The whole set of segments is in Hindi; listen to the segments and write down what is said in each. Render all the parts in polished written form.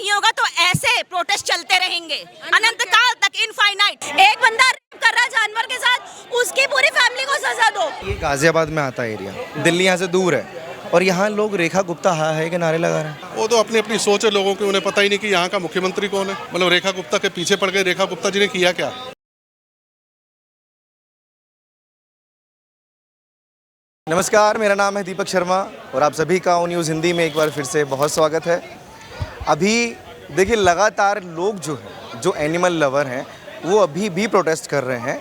नहीं होगा तो ऐसे प्रोटेस्ट चलते रहेंगे अनंत काल तक, इनफाइनाइट। एक बंदा रेप कर रहा है जानवर के साथ, उसकी पूरी फैमिली को सजा दो। ये गाजियाबाद में आता है एरिया, दिल्ली यहाँ से दूर है, और यहाँ लोग रेखा गुप्ता हाय हाय के नारे लगा रहे हैं। वो तो अपनी अपनी सोच है लोगों की, उन्हें पता ही नहीं कि यहाँ का मुख्यमंत्री कौन है। मतलब रेखा गुप्ता के पीछे पड़ गए। रेखा गुप्ता जी ने किया क्या? नमस्कार, मेरा नाम है दीपक शर्मा और आप सभी का न्यूज़ हिंदी में एक बार फिर से बहुत स्वागत है। अभी देखिए, लगातार लोग जो हैं, जो एनिमल लवर हैं, वो अभी भी प्रोटेस्ट कर रहे हैं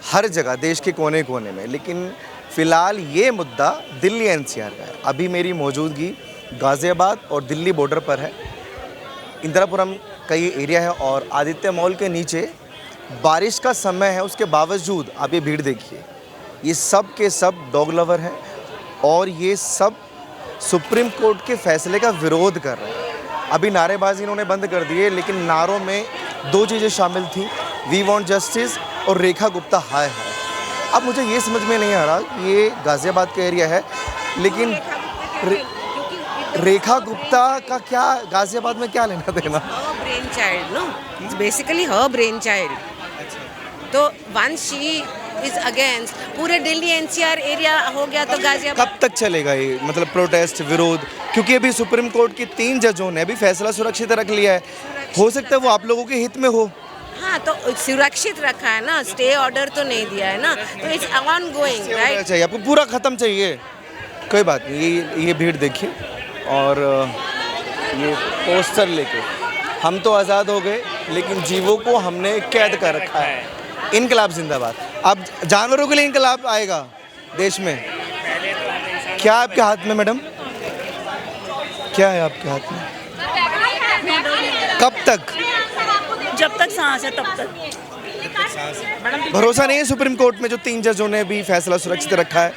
हर जगह, देश के कोने कोने में। लेकिन फ़िलहाल ये मुद्दा दिल्ली एनसीआर का है। अभी मेरी मौजूदगी गाज़ियाबाद और दिल्ली बॉर्डर पर है। इंदिरापुरम का ये एरिया है और आदित्य मॉल के नीचे बारिश का समय है, उसके बावजूद आप ये भीड़ देखिए। ये सब के सब डॉग लवर हैं और ये सब सुप्रीम कोर्ट के फैसले का विरोध कर रहे हैं। अभी नारेबाजी इन्होंने बंद कर दी है, लेकिन नारों में दो चीज़ें शामिल थी, वी वांट जस्टिस और रेखा गुप्ता हाय हाय। अब मुझे ये समझ में नहीं आ रहा, ये गाज़ियाबाद का एरिया है, लेकिन रेखा गुप्ता का क्या गाज़ियाबाद में क्या लेना देना? Brain child, no, it's basically her brain child. तो वंस शी इज अगेंस्ट, पूरे दिल्ली एनसीआर एरिया हो गया तो गाजियाबाद कब तक चलेगा ये, मतलब प्रोटेस्ट, विरोध? क्योंकि अभी सुप्रीम कोर्ट की 3 जजों ने अभी फैसला सुरक्षित रख लिया है, हो सकता है वो आप लोगों के हित में हो। हाँ, तो सुरक्षित रखा है ना, स्टे ऑर्डर तो नहीं दिया है ना, तो इट्स ऑन गोइंग, राइट? चाहिए आपको, पूरा खत्म चाहिए, कोई बात नहीं। ये भीड़ देखिए और ये पोस्टर लेके, हम तो आज़ाद हो गए लेकिन जीवों को हमने कैद कर रखा है, इनकलाब जिंदाबाद। अब जानवरों के लिए इनकलाब आएगा देश में। क्या आपके हाथ में मैडम, क्या है आपके हाथ में? कब तक? जब तक सांस है तब तक। भरोसा नहीं है सुप्रीम कोर्ट में, जो 3 जजों ने भी फैसला सुरक्षित रखा है?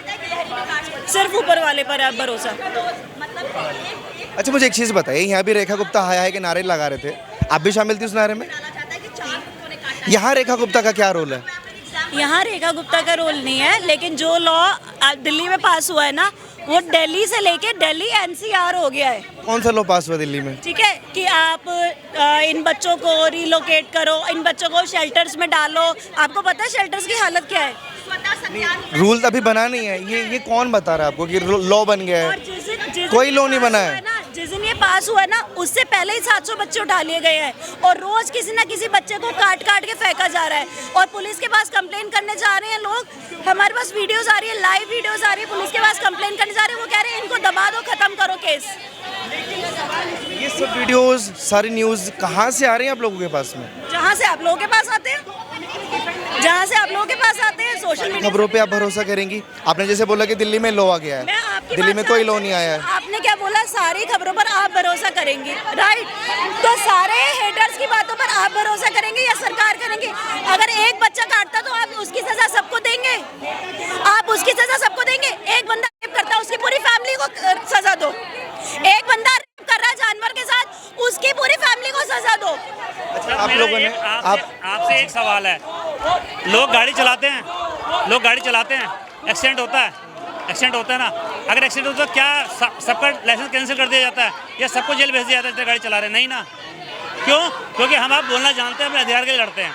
सिर्फ ऊपर वाले पर है भरोसा। अच्छा, मुझे एक चीज़ बताइए, यहाँ भी रेखा गुप्ता हाय हाय के नारे लगा रहे थे, आप भी शामिल थी उस नारे में? यहाँ रेखा गुप्ता का क्या रोल है? यहाँ रेखा गुप्ता का रोल नहीं है, लेकिन जो लॉ दिल्ली में पास हुआ है ना, वो दिल्ली से लेके दिल्ली एनसीआर हो गया है। कौन सा लॉ पास हुआ दिल्ली में? ठीक है, कि आप इन बच्चों को रिलोकेट करो, इन बच्चों को शेल्टर्स में डालो। आपको पता है शेल्टर्स की हालत क्या है? रूल अभी बना नहीं है। ये कौन बता रहा है आपको कि लॉ बन गया है? कोई लॉ नहीं बना है। जिस दिन ये पास हुआ ना, उससे पहले ही 700 बच्चे उठा लिए गए हैं और रोज किसी ना किसी बच्चे को काट काट के फेंका जा रहा है। और पुलिस के पास कंप्लेन करने जा रहे हैं लोग, हमारे पास वीडियोस आ रही है, लाइव वीडियोस आ रही है, पुलिस के पास कंप्लेन करने जा रहे हैं, वो कह रहे हैं इनको दबा दो, खत्म करो केस। ये सब वीडियोस, सारी न्यूज़ कहाँ से आ रही है आप लोगों के पास में? जहाँ से आप लोगों के पास आते हैं, जहाँ से आप लोगों के पास आते हैं, सोशल मीडिया खबरों पे आप भरोसा करेंगी? आपने जैसे बोला कि दिल्ली में लॉ आ गया है, दिल्ली में कोई लॉ नहीं आया है। आपने क्या बोला? सारी खबरों पर आप भरोसा करेंगी, राइट? तो सारे हेटर्स की बातों पर आप भरोसा करेंगे या सरकार करेंगे? अगर एक बच्चा काटता तो आप उसकी सजा सबको देंगे? आप उसकी सजा सबको देंगे? एक बंदा रेप करता, उसकी पूरी फैमिली को सजा दो। एक बंदा रेप कर रहा है जानवर के साथ, उसकी पूरी फैमिली को सजा दो। आप लोगों ने आपसे एक सवाल है, लोग गाड़ी चलाते हैं, एक्सीडेंट होता है ना, अगर एक्सीडेंट होता है क्या सबका लाइसेंस कैंसिल कर दिया जाता है या सबको जेल भेज दिया जाता है गाड़ी चला रहे? नहीं ना। क्यों? क्योंकि हम आप बोलना जानते हैं, अपने अधिकार के लिए लड़ते हैं।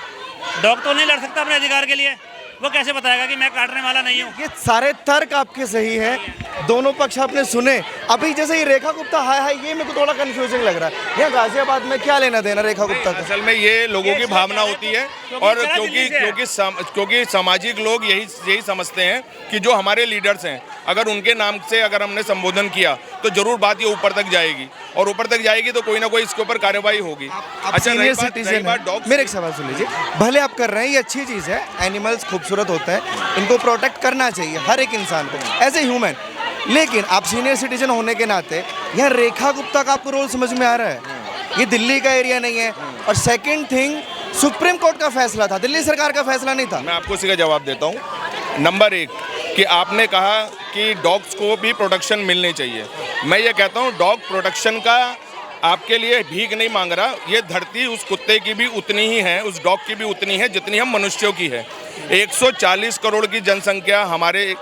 डॉग तो नहीं लड़ सकता अपने अधिकार के लिए, वो कैसे बताएगा कि मैं काटने वाला नहीं हूँ? ये सारे तर्क आपके सही हैं, दोनों पक्ष आपने सुने। अभी जैसे ये रेखा गुप्ता हाय हाय, ये मेरे को थोड़ा कंफ्यूजिंग लग रहा है। यहाँ गाजियाबाद में क्या लेना देना रेखा गुप्ता का? असल में ये लोगों की भावना होती है, और क्योंकि सामाजिक लोग यही समझते हैं कि जो हमारे लीडर्स हैं, अगर उनके नाम से अगर हमने संबोधन किया तो जरूर बात ये ऊपर तक जाएगी, और ऊपर तक जाएगी तो कोई ना कोई इसके ऊपर कार्रवाई होगी। अच्छा, सीनियर सिटीजन है, मेरे एक सवाल सुन लीजिए। भले आप कर रहे हैं, ये अच्छी चीज़ है, एनिमल्स खूबसूरत होते हैं, इनको प्रोटेक्ट करना चाहिए हर एक इंसान को एज ए ह्यूमन। लेकिन आप सीनियर सिटीजन होने के नाते यहाँ रेखा गुप्ता का आपको रोल समझ में आ रहा है? ये दिल्ली का एरिया नहीं है, और सेकंड थिंग, सुप्रीम कोर्ट का फैसला था, दिल्ली सरकार का फैसला नहीं था। मैं आपको इसी का जवाब देता हूँ। नंबर 1 कि आपने कहा कि डॉग्स को भी प्रोटेक्शन मिलनी चाहिए। मैं ये कहता हूँ डॉग प्रोटेक्शन का आपके लिए भीख नहीं मांग रहा। ये धरती उस कुत्ते की भी उतनी ही है, उस डॉग की भी उतनी है जितनी हम मनुष्यों की है। 140 करोड़ की जनसंख्या हमारे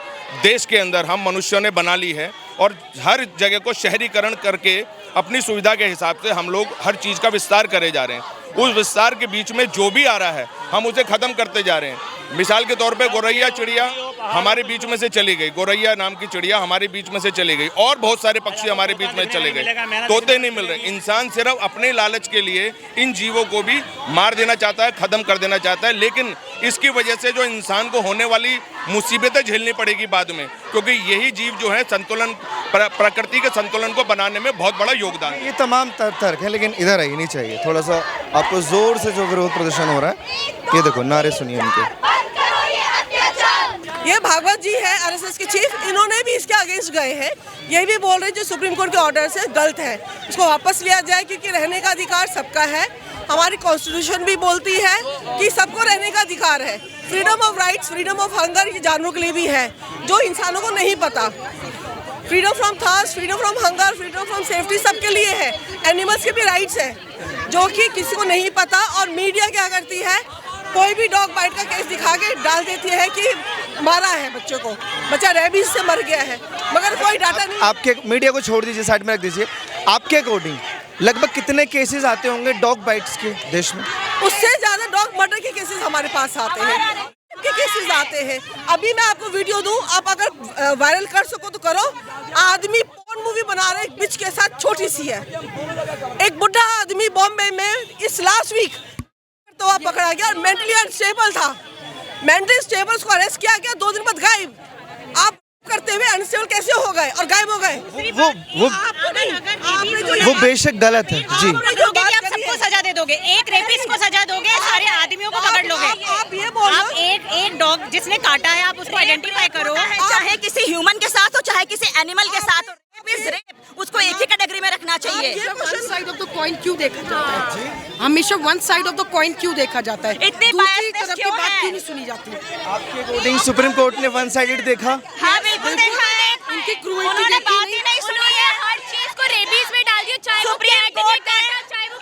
देश के अंदर हम मनुष्यों ने बना ली है, और हर जगह को शहरीकरण करके अपनी सुविधा के हिसाब से हम लोग हर चीज़ का विस्तार करे जा रहे हैं। उस विस्तार के बीच में जो भी आ रहा है हम उसे ख़त्म करते जा रहे हैं। मिसाल के तौर पे गौरैया चिड़िया हमारे बीच में से चली गई, गौरैया नाम की चिड़िया हमारे बीच में से चली गई, और बहुत सारे पक्षी हमारे बीच में चले गए, तोते नहीं मिल रहे। इंसान सिर्फ अपने लालच के लिए इन जीवों को भी मार देना चाहता है, ख़त्म कर देना चाहता है, लेकिन इसकी वजह से जो इंसान को होने वाली मुसीबतें झेलनी पड़ेगी बाद में, क्योंकि यही जीव जो है संतुलन, प्रकृति के संतुलन को बनाने में बहुत बड़ा योगदान है। ये तमाम तर्क है, लेकिन इधर आइए, नहीं चाहिए थोड़ा सा आपको जोर से जो विरोध प्रदर्शन हो रहा है। ये देखो नारे सुनिए इनके। ये भागवत जी है आरएसएस के चीफ, इन्होंने भी इसके अगेंस्ट गए हैं। ये भी बोल रहे हैं जो सुप्रीम कोर्ट के ऑर्डर से गलत है, इसको वापस लिया जाए, क्योंकि रहने का अधिकार सबका है। हमारी कॉन्स्टिट्यूशन भी बोलती है कि सबको रहने का अधिकार है। Freedom of rights, freedom of hunger ये जानवरों के लिए भी है, जो इंसानों को नहीं पता। Freedom from thirst, freedom from hunger, freedom from safety सबके लिए है। एनिमल्स के भी राइट्स है, जो कि किसी को नहीं पता। और मीडिया क्या करती है, कोई भी डॉग बाइट का केस दिखा के डाल देती है कि मारा है बच्चे को, बच्चा रेबीज से मर गया है, मगर कोई डाटा नहीं। आपके मीडिया को छोड़ दीजिए, साइड में रख दीजिए। आपके अकॉर्डिंग लगभग कितने केसेस आते होंगे डॉग बाइट्स के देश में? उससे ज़्यादा डॉग मर्डर के केसेस हमारे पास आते हैं, के केसेस आते हैं। अभी मैं आपको वीडियो दूं, आप अगर वायरल कर सको तो करो। आदमी पोर्न मूवी बना रहे, एक बिच के साथ, छोटी सी है। एक बुढ़ा आदमी बॉम्बे में इस लास्ट वीक तो वह पकड़ा गया और मेंटली अनस्टेबल था। मेंटली स्टेबल को अरेस्ट किया गया, 2 दिन बाद गायब। आप करते हुए अनस्टेबल कैसे हो गए और गायब हो गए? वो बेशक गलत है जी। आप सबको सजा दे दोगे, एक रेपिस्ट को सजा दोगे, सारे आदमियों को पकड़ लोगे। आप ये बोल आप एक डॉग जिसने काटा है, आप उसको आइडेंटिफाई करो, चाहे किसी ह्यूमन के साथ हो, चाहे किसी एनिमल के साथ हो। उसको एक ही कैटेगरी में रखना चाहिए। One side of the coin क्यों देखा जाता है? हमेशा one side of the coin क्यों देखा जाता है? इतनी दूसरी biasness तरफ की क्यों बात है? क्यों नहीं सुनी जाती? आपके अकॉर्डिंग सुप्रीम कोर्ट ने वन साइडेड देखा? हाँ बिल्कुल देखा है। उनकी क्रूएल्टी उन्होंने देखी बात ही नहीं। नहीं सुनी है। हर चीज को रेबीज में डाल दिया, चाहे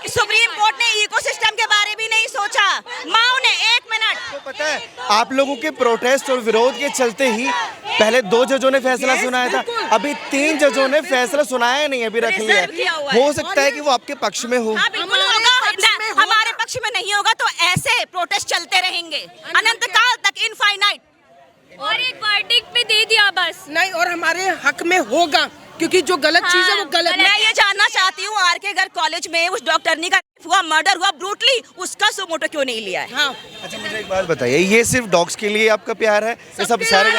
सुप्रीम कोर्ट ने इकोसिस्टम के बारे में नहीं सोचा। माओ ने 1 मिनट। तो पता है आप लोगों के प्रोटेस्ट और विरोध के चलते ही पहले 2 जजों ने फैसला सुनाया था, अभी 3 जजों ने फैसला सुनाया नहीं, अभी रख लिया है। हो सकता है कि वो आपके पक्ष में हो। हाँ बिल्कुल होगा, हमारे पक्ष में नहीं होगा तो ऐसे प्रोटेस्ट चलते रहेंगे अनंत काल तक, इनफाइनाइट। और एक वर्डिक्ट पे दे दिया बस। नहीं, और हमारे हक में होगा, क्योंकि जो गलत चीज है वो गलत है। मैं ये जानना चाहती हूँ, आर के घर कॉलेज में उस डॉक्टरनी का हुआ, मर्डर हुआ ब्रूटली, उसका सुमोटो क्यों नहीं लिया है? हाँ। अच्छा मुझे एक बात बताइए, ये सिर्फ डॉग्स के लिए आपका प्यार है? ये सब सारे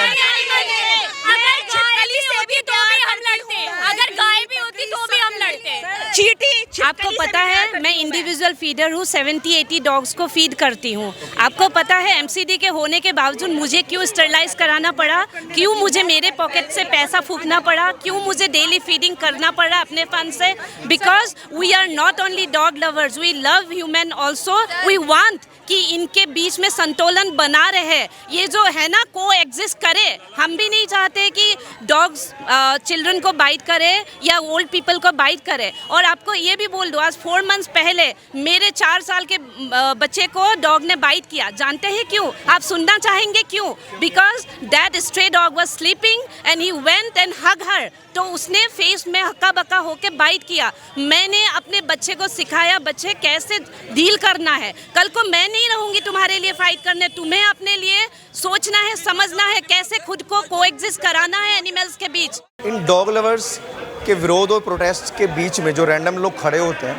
अगर गाय भी होती तो भी हम लड़ते। चीटी आपको पता है मैं इंडिविजुअल फीडर हूँ, 70-80 डॉग्स को फीड करती हूँ। आपको पता है एमसीडी के होने के बावजूद मुझे क्यों स्टरलाइज कराना पड़ा, क्यों मुझे मेरे पॉकेट से पैसा फूकना पड़ा, क्यों मुझे डेली फीडिंग करना पड़ा अपने फंड से? Because we are not only dog lovers, we love human also. We want कि इनके बीच में संतुलन बना रहे, ये जो है ना को एग्जिस्ट करे। हम भी नहीं चाहते कि डॉग्स चिल्ड्रन को बाइट करे या ओल्ड पीपल को बाइट करे। और आपको ये भी बोल दो, आज 4 मंथ्स पहले मेरे 4 साल के बच्चे को डॉग ने बाइट किया। जानते हैं क्यों? आप सुनना चाहेंगे क्यों? Because that stray dog was sleeping and he went and hug her. तो उसने फेस में हक्का बक्का होके बाइट किया। मैंने अपने बच्चे को सिखाया बच्चे कैसे डील करना है। कल को मैं नहीं रहूंगी तुम्हारे लिए फाइट करने, तुम्हें अपने लिए सोचना है, समझना है कैसे खुद को कोएग्जिस्ट कराना है एनिमल्स के बीच। इन डॉग लवर्स के विरोध और प्रोटेस्ट के बीच में जो रैंडम लोग खड़े होते हैं,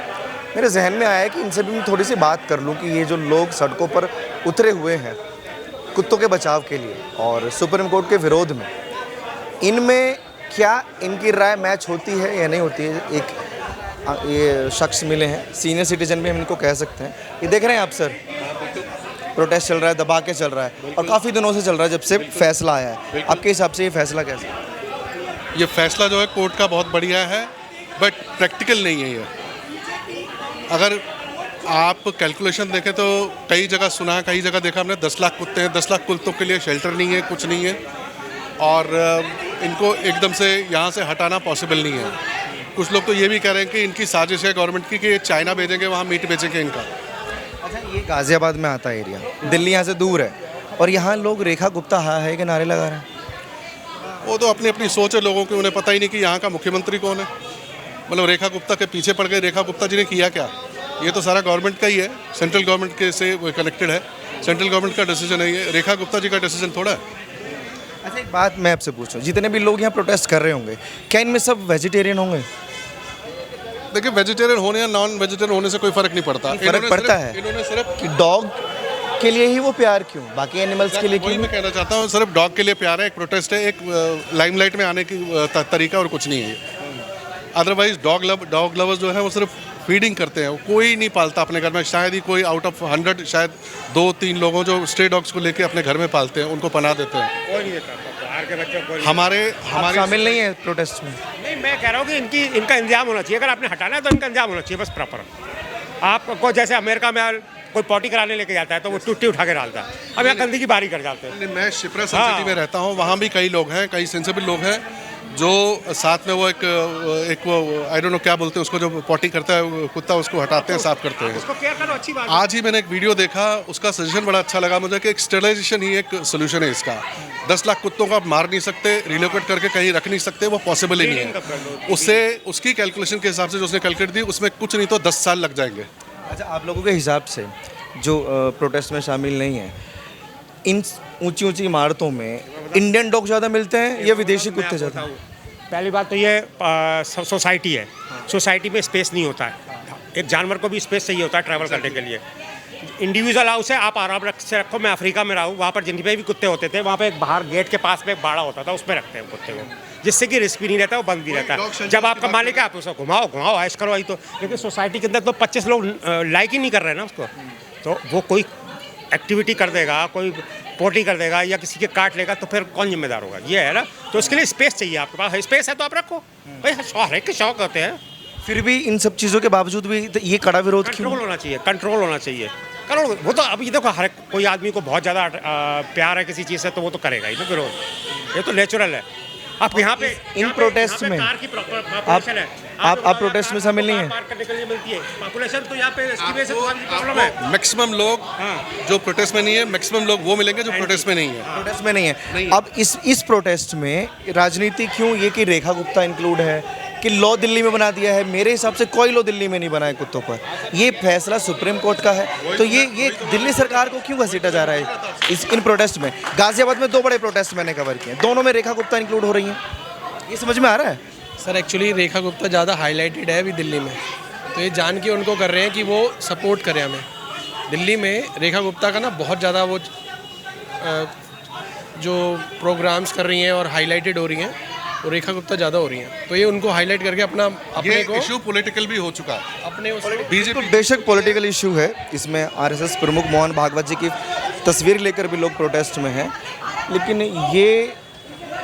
मेरे जहन में आया कि इनसे भी मैं थोड़ी सी बात कर लूं कि ये जो लोग सड़कों पर उतरे हुए हैं कुत्तों के बचाव के लिए और सुप्रीम कोर्ट के विरोध में, इनमें क्या इनकी राय मैच होती है या नहीं होती है। एक ये शख्स मिले हैं, सीनियर सिटीजन भी हम इनको कह सकते हैं। ये देख रहे हैं आप सर, प्रोटेस्ट चल रहा है, दबा के चल रहा है और काफ़ी दिनों से चल रहा है जब से फैसला आया है। आपके हिसाब से ये फैसला कैसा है? ये फैसला जो है कोर्ट का बहुत बढ़िया है, बट प्रैक्टिकल नहीं है ये। अगर आप कैलकुलेशन देखें तो कई जगह सुना है, कई जगह देखा हमने 10 लाख कुत्ते हैं, 10 लाख कुत्तों के लिए शेल्टर नहीं है, कुछ नहीं है, और इनको एकदम से यहाँ से हटाना पॉसिबल नहीं है। कुछ लोग तो ये भी कह रहे हैं कि इनकी साजिश है गवर्नमेंट की कि चाइना भेजेंगे, वहाँ मीट बेचेंगे इनका। अच्छा, ये गाज़ियाबाद में आता है एरिया, दिल्ली यहाँ से दूर है और यहाँ लोग रेखा गुप्ता हा है के नारे लगा रहे हैं। वो तो अपनी अपनी सोच है लोगों की, उन्हें पता ही नहीं कि यहाँ का मुख्यमंत्री कौन है। मतलब रेखा गुप्ता के पीछे पड़ गए, रेखा गुप्ता जी ने किया क्या? ये तो सारा गवर्नमेंट का ही है, सेंट्रल गवर्नमेंट के से कनेक्टेड है, सेंट्रल गवर्नमेंट का डिसीजन है ये, रेखा गुप्ता जी का डिसीजन थोड़ा है। अच्छा, एक बात मैं आपसे पूछूं, जितने भी लोग यहाँ प्रोटेस्ट कर रहे होंगे, क्या इनमें सब वेजिटेरियन होंगे? देखिए, वेजिटेरियन होने या नॉन वेजिटेरियन होने से कोई फर्क नहीं पड़ता। फर्क पड़ता है इन्होंने सिर्फ कि डॉग के लिए ही वो प्यार क्यों, बाकी एनिमल्स के लिए वही क्यों? मैं कहना चाहता हूँ, सिर्फ डॉग के लिए प्यार है, एक प्रोटेस्ट है, एक लाइमलाइट में आने की तरीका और कुछ नहीं है। अदरवाइज डॉग लवर्स जो है वो सिर्फ फीडिंग करते हैं, कोई नहीं पालता अपने घर में। शायद ही कोई आउट ऑफ 100 शायद 2-3 लोगों जो स्ट्रे डॉग्स को लेके अपने घर में पालते हैं, उनको पनाह देते हैं। कोई नहीं देता, बाहर के बच्चों को हमारे शामिल नहीं है प्रोटेस्ट में? नहीं, मैं कह रहा हूँ कि इनका इंतजाम होना चाहिए। अगर आपने हटाना है तो इनका इंतजाम होना चाहिए बस प्रॉपर। आपको जैसे अमेरिका में कोई पॉटी कराने लेके जाता है तो वो टुट्टी उठा के डालता है, अब यहाँ गंदगी बारी कर जाते हैं। मैं शिप्रा सन सिटी में रहता हूँ, वहाँ भी कई लोग हैं, कई सेंसिबल लोग हैं जो साथ में वो एक वो आई डोंट नो क्या बोलते हैं उसको, जो पॉटी करता है कुत्ता, उसको हटाते हैं, साफ करते हैं। उसको केयर करो, अच्छी बात। आज ही मैंने एक वीडियो देखा, उसका सजेशन बड़ा अच्छा लगा मुझे कि एक स्टेरिलाइजेशन ही एक सोल्यूशन है इसका। 10 लाख कुत्तों को आप मार नहीं सकते, रिलोकेट करके कहीं रख नहीं सकते, वो पॉसिबल ही नहीं है। उससे उसकी कैलकुलेशन के हिसाब से जो उसने कैलकुलेट दी, उसमें कुछ नहीं तो 10 साल लग जाएंगे। अच्छा, आप लोगों के हिसाब से जो प्रोटेस्ट में शामिल नहीं है, इन ऊंची ऊंची इमारतों में इंडियन डॉग ज़्यादा मिलते हैं या विदेशी कुत्ते ज़्यादा? पहली बात तो ये सोसाइटी है, सोसाइटी में स्पेस नहीं होता है। एक जानवर को भी स्पेस चाहिए होता है ट्रैवल करने के लिए। इंडिविजुअल हाउस है, आप आराम से रखो। मैं अफ्रीका में रहा हूँ, वहाँ पर जितने भी कुत्ते होते थे, वहाँ पे एक बाहर गेट के पास में एक बाड़ा होता था, उसमें रखते हैं कुत्ते को, जिससे कि रिस्क भी नहीं रहता, वो बंद भी रहता है। जब आपका मालिक है आप उसको घुमाओ ऐश करो, आई तो। लेकिन सोसाइटी के अंदर तो 25 लोग लाइक ही नहीं कर रहे हैं ना उसको, तो वो कोई एक्टिविटी कर देगा, कोई पोटी कर देगा या किसी के काट लेगा, तो फिर कौन जिम्मेदार होगा? ये है ना। तो उसके लिए स्पेस चाहिए, आपके पास स्पेस है तो आप रखो भाई, हर एक के शौक होते हैं। फिर भी इन सब चीज़ों के बावजूद भी तो ये कड़ा विरोध क्यों? कंट्रोल होना चाहिए, कंट्रोल होना चाहिए। करो वो तो, अब ये देखो, हर कोई आदमी को बहुत ज़्यादा प्यार है किसी चीज़ से, तो वो तो करेगा ही ना विरोध, ये तो नेचुरल है। आप यहाँ पे इन प्रोटेस्ट में आप प्रोटेस्ट में शामिल नहीं है? करने के लिए मिलती है पॉपुलेशन, तो यहाँ पे इसकी वजह से प्रॉब्लम है। मैक्सिमम लोग जो प्रोटेस्ट में नहीं है, मैक्सिमम लोग वो मिलेंगे जो प्रोटेस्ट में नहीं है। प्रोटेस्ट में नहीं है। अब इस प्रोटेस्ट में राजनीति क्यों? ये कि रेखा गुप्ता इंक्लूड है, कि लॉ दिल्ली में बना दिया है। मेरे हिसाब से कोई लॉ दिल्ली में नहीं बना है कुत्तों पर, ये फैसला सुप्रीम कोर्ट का है। तो ये दिल्ली सरकार को क्यों घसीटा जा रहा है इन प्रोटेस्ट में? गाजियाबाद में 2 बड़े प्रोटेस्ट मैंने कवर किए, दोनों में रेखा गुप्ता इंक्लूड हो रही हैं। ये समझ में आ रहा है? सर एक्चुअली रेखा गुप्ता ज़्यादा हाईलाइटेड है अभी दिल्ली में, तो ये जान के उनको कर रहे हैं कि वो सपोर्ट करें हमें। दिल्ली में रेखा गुप्ता का ना बहुत ज़्यादा वो जो प्रोग्राम्स कर रही हैं और हाईलाइटेड हो रही हैं, वो रेखा गुप्ता ज़्यादा हो रही हैं, तो ये उनको हाईलाइट करके अपने को इशू पॉलिटिकल भी हो चुका है। अपने बीजेपी बेशक पॉलिटिकल इशू है, इसमें आरएसएस प्रमुख मोहन भागवत जी की तस्वीर लेकर भी लोग प्रोटेस्ट में हैं, लेकिन ये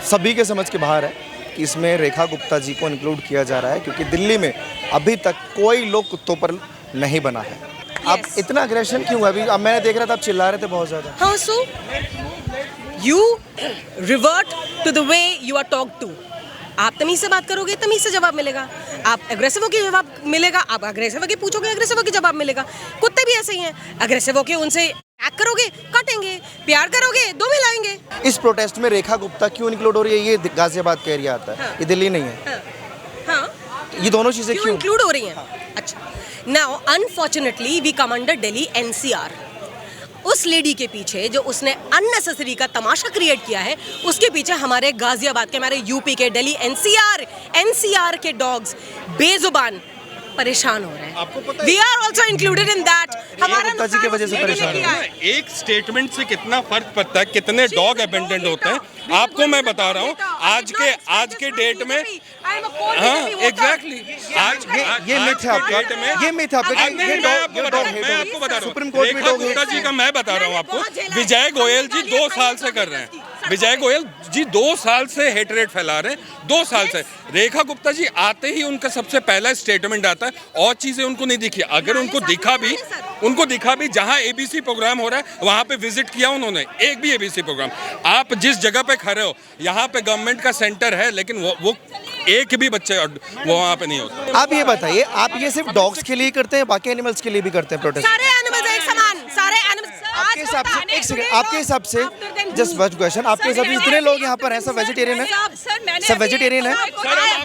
सभी के समझ के बाहर है कि इसमें रेखा गुप्ता जी को इंक्लूड किया जा रहा है, क्योंकि दिल्ली में अभी तक कोई लोग कुत्तों पर नहीं बना है। अब इतना अग्रेशन क्यों है? अभी अब मैंने देख रहा था आप चिल्ला रहे थे बहुत ज़्यादा। हाँ, so you revert to the way you are talk to. आप तमीज से बात करोगे, तमीज से जवाब मिलेगा। आप एग्रेसिव होके जवाब मिलेगा, आप एग्रेसिव होके पूछोगे, एग्रेसिव होके जवाब मिलेगा। कुत्ते भी ऐसे ही हैं, एग्रेसिव होके उनसे अटैक करोगे, काटेंगे, प्यार करोगे, 2 मिलाएंगे। इस प्रोटेस्ट में रेखा गुप्ता क्यों इंक्लूड हो रही है? ये गाजियाबाद का एरिया आता है, ये दिल्ली नहीं है। हाँ, ये दोनों चीज़ें क्यों इंक्लूड हो रही हैं? अच्छा, now unfortunately we come under Delhi NCR. उस लेडी के पीछे जो उसने अननेसेसरी का तमाशा क्रिएट किया है, उसके पीछे हमारे गाजियाबाद के, हमारे यूपी के, दिल्ली एनसीआर के डॉग्स बेजुबान परेशान हो रहे हैं। We are also included in that. हमारा गुप्ता जी की वजह से परेशान हो। एक स्टेटमेंट से कितना फर्क पड़ता है, कितने डॉग अबेंडेंड होते हैं, आपको मैं बता रहा हूँ। आज के डेट में, हाँ एग्जैक्टली, आज ये मिथ है आपका, ये मिथ है आपका। मैं आपको बता रहा हूँ, सुप्रीम कोर्ट में रेखा गुप्ता जी का मैं बता रहा हूँ आपको। विजय गोयल जी 2 साल से कर रहे हैं, विजय गोयल जी 2 साल से हेट रेट फैला रहे हैं, 2 साल से। रेखा गुप्ता जी आते ही उनका सबसे पहला स्टेटमेंट आता है, और चीजें उनको नहीं दिखी। अगर उनको दिखा भी जहां एबीसी प्रोग्राम हो रहा है वहां पे विजिट किया उन्होंने, एक भी एबीसी प्रोग्राम। आप जिस जगह पे खड़े हो, यहाँ पे गवर्नमेंट का सेंटर है, लेकिन वो एक भी बच्चे वो वहाँ पे नहीं होते। आप ये बताइए, आप ये सिर्फ डॉग्स के लिए करते हैं, बाकी एनिमल्स के लिए भी करते हैं प्रोटेस्ट? सारे एनिमल्स एक समान, सारे एनिमल्स आपके हिसाब से एक सेकंड, आपके हिसाब से जस्ट वन क्वेश्चन, आपके हिसाब से जितने लोग यहाँ पर हैं सब वेजिटेरियन है? सब वेजिटेरियन है?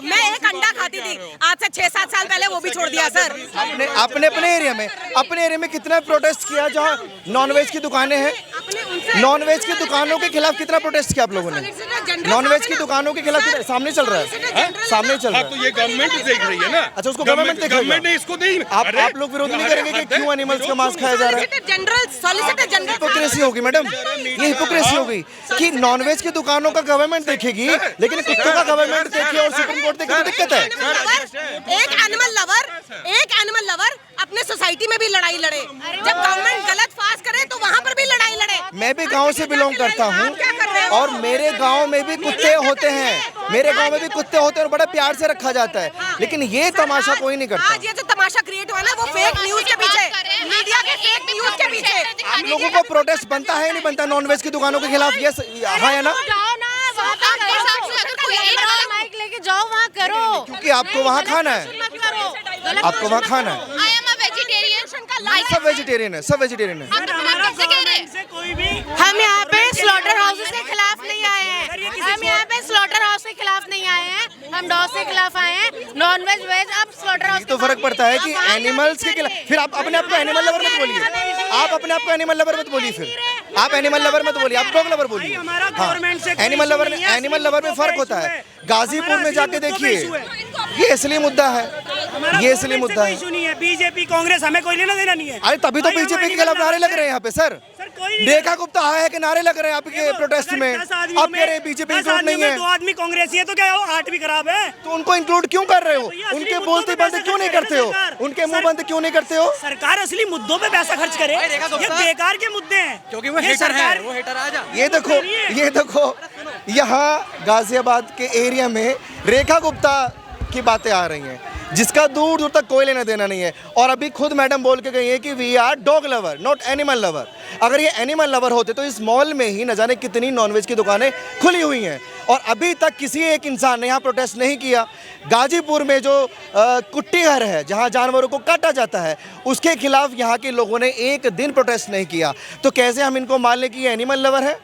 मैं एक अंडा खाती थी, आज से 6-7 साल पहले वो भी छोड़ दिया सर। आपने अपने एरिया में कितना प्रोटेस्ट किया जहाँ नॉनवेज की दुकानें हैं? नॉनवेज की दुकानों के खिलाफ कितना प्रोटेस्ट किया आप लोगों ने? नॉनवेज की दुकानों के खिलाफ सामने चल रहा है, सामने चल रहा है। तो ये गवर्नमेंट देख रही है ना। अच्छा, उसको गवर्नमेंट देख रही है। गवर्नमेंट ने इसको दी। आप लोग विरोध नहीं करेंगे कि क्यों एनिमल्स का मांस खाया जा रहा है? जनरल सॉलिसिटर जनरल हिपोक्रेसी होगी मैडम, ये हिपोक्रेसी होगी कि नॉनवेज की दुकानों का गवर्नमेंट देखेगी लेकिन कुत्तों का गवर्नमेंट देखे और सुप्रीम कोर्ट देखे तो दिक्कत है। एक एनिमल लवर अपने सोसाइटी में भी लड़ाई लड़े, जब गवर्नमेंट गलत पास करे तो वहाँ पर भी लड़ाई लड़े। मैं भी गांव से बिलोंग करता हूँ और मेरे गांव में भी कुत्ते होते हैं, मेरे गांव में भी कुत्ते होते हैं और बड़ा प्यार से रखा जाता है, लेकिन ये तमाशा कोई नहीं करता। आज ये जो तमाशा क्रिएट हुआ ना वो फेक न्यूज के पीछे, मीडिया के फेक न्यूज के पीछे। आप लोगों को प्रोटेस्ट बनता है नहीं बनता नॉनवेज की दुकानों के खिलाफ? ये हाँ है ना? माइक लेके जाओ, वहाँ करो, क्योंकि आपको वहाँ खाना है, आपको वहाँ खाना है। सब वेजिटेरियन है, सब वेजिटेरियन है। हम यहाँ पे स्लॉटर हाउसेस के खिलाफ नहीं आए हैं, हम यहाँ पे स्लॉटर हाउस के खिलाफ नहीं आए हैं, हम डॉग के खिलाफ आए हैं। नॉन वेज वेज अब स्लॉटर हाउस तो फर्क पड़ता है कि एनिमल्स के खिलाफ। फिर आप अपने आप को एनिमल लवर मत बोलिए, आप अपने आप को एनिमल लवर मत बोलिए, फिर आप एनिमल लवर मत बोलिए, आप डॉग लवर बोलिए। हाँ, एनिमल लवर में फर्क होता है। गाजीपुर में जाके देखिए, ये असली मुद्दा है, ये असली मुद्दा है। बीजेपी कांग्रेस हमें कोई लेना देना नहीं है। अरे तभी तो बीजेपी के खिलाफ नारे लग रहे हैं यहाँ पे सर। रेखा गुप्ता आया है कि नारे लग रहे हैं आपके प्रोटेस्ट में, आप कह रहे हैं बीजेपी इंक्लूड नहीं है। 2 आदमी कांग्रेसी है तो क्या वो 8 भी खराब है? तो उनको इंक्लूड क्यों कर रहे हो? उनके बोलते बंद क्यों नहीं करते हो? उनके मुंह बंद क्यों नहीं करते हो? सरकार असली मुद्दों पे पैसा खर्च करे, ये बेकार के मुद्दे हैं क्योंकि वो हेटर है, वो हेटर आ जा। ये देखो यहाँ गाजियाबाद के एरिया में रेखा गुप्ता की बातें आ रही हैं जिसका दूर दूर तक कोई लेना देना नहीं है, और अभी खुद मैडम बोल के गई है कि we are dog lover not animal lover. अगर ये एनिमल लवर होते तो इस मॉल में ही न जाने कितनी नॉनवेज की दुकानें खुली हुई हैं और अभी तक किसी एक इंसान ने यहाँ प्रोटेस्ट नहीं किया। गाजीपुर में जो कुट्टी घर है जहाँ जानवरों को काटा जाता है उसके खिलाफ यहाँ के लोगों ने एक दिन प्रोटेस्ट नहीं किया, तो कैसे हम इनको मान लें कि ये एनिमल लवर है?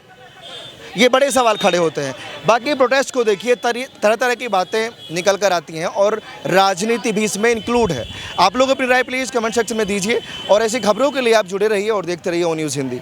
ये बड़े सवाल खड़े होते हैं। बाकी प्रोटेस्ट को देखिए, तरह तरह की बातें निकल कर आती हैं और राजनीति भी इसमें इंक्लूड है। आप लोग अपनी राय प्लीज़ कमेंट सेक्शन में दीजिए और ऐसी खबरों के लिए आप जुड़े रहिए और देखते रहिए ओ न्यूज़ हिंदी।